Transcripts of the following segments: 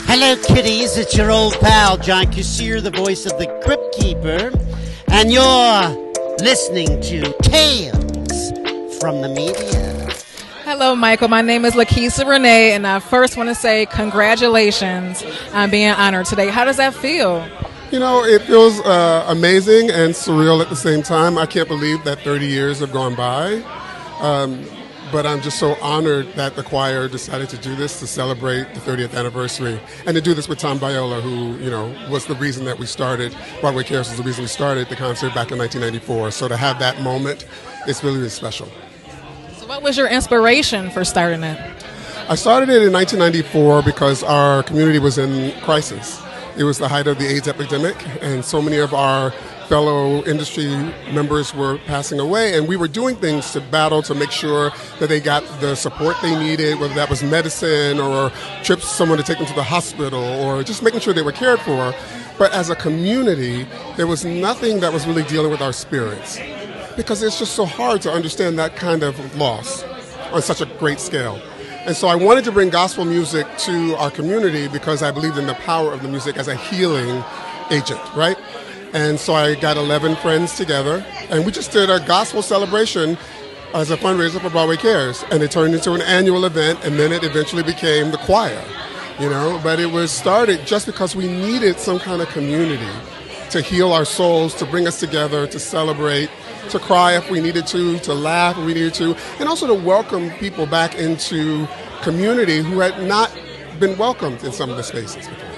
Hello, kiddies. It's your old pal, John Cusier, the voice of the Crypt Keeper. And you're listening to Tales from the Media. Hello, Michael. My name is LaKisa Renee, and I first want to say congratulations on being honored today. How does that feel? You know, it feels amazing and surreal at the same time. I can't believe that 30 years have gone by. But I'm just so honored that the choir decided to do this to celebrate the 30th anniversary and to do this with Tom Viola, who, you know, was the reason that we started. Broadway Cares was the reason we started the concert back in 1994. So to have that moment, it's really, really special. So what was your inspiration for starting it? I started it in 1994 because our community was in crisis. It was the height of the AIDS epidemic, and so many of our fellow industry members were passing away, and we were doing things to battle to make sure that they got the support they needed, whether that was medicine or trips someone to take them to the hospital or just making sure they were cared for. But as a community, there was nothing that was really dealing with our spirits because it's just so hard to understand that kind of loss on such a great scale. And so I wanted to bring gospel music to our community because I believed in the power of the music as a healing agent, right? And so I got 11 friends together, and we just did a gospel celebration as a fundraiser for Broadway Cares. And it turned into an annual event, and then it eventually became the choir, you know? But it was started just because we needed some kind of community to heal our souls, to bring us together, to celebrate, to cry if we needed to laugh if we needed to, and also to welcome people back into community who had not been welcomed in some of the spaces before.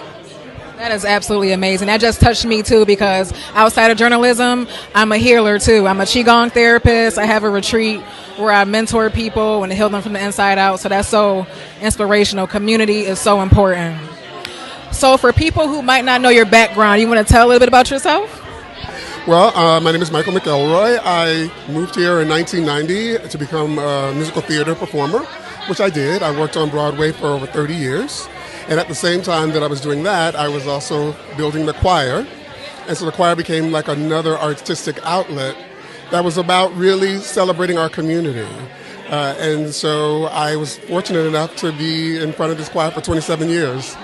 That is absolutely amazing. That just touched me too because outside of journalism, I'm a healer too. I'm a Qigong therapist. I have a retreat where I mentor people and heal them from the inside out. So that's so inspirational. Community is so important. So for people who might not know your background, you want to tell a little bit about yourself? Well, my name is Michael McElroy. I moved here in 1990 to become a musical theater performer, which I did. I worked on Broadway for over 30 years. And at the same time that I was doing that, I was also building the choir. And so the choir became like another artistic outlet that was about really celebrating our community. And so I was fortunate enough to be in front of this choir for 27 years.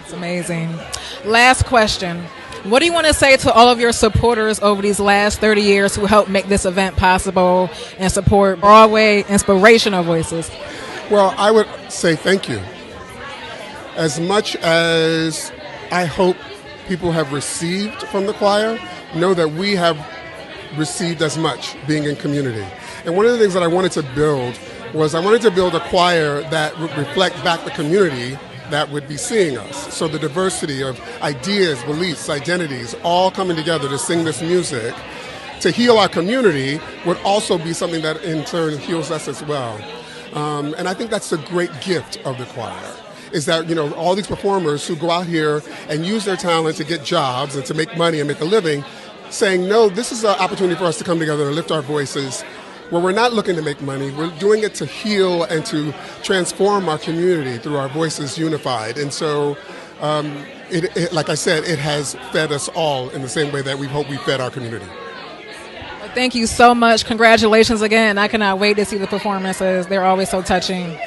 It's amazing. Last question. What do you want to say to all of your supporters over these last 30 years who helped make this event possible and support Broadway Inspirational Voices? Well, I would say thank you. As much as I hope people have received from the choir, know that we have received as much being in community. And one of the things that I wanted to build was I wanted to build a choir that would reflect back the community that would be seeing us. So the diversity of ideas, beliefs, identities, all coming together to sing this music to heal our community would also be something that in turn heals us as well. And I think that's the great gift of the choir, is that, you know, all these performers who go out here and use their talent to get jobs and to make money and make a living, saying, no, this is an opportunity for us to come together and lift our voices where we're not looking to make money. We're doing it to heal and to transform our community through our voices unified. And so, like I said, it has fed us all in the same way that we hope we fed our community. Well, thank you so much. Congratulations again. I cannot wait to see the performances. They're always so touching.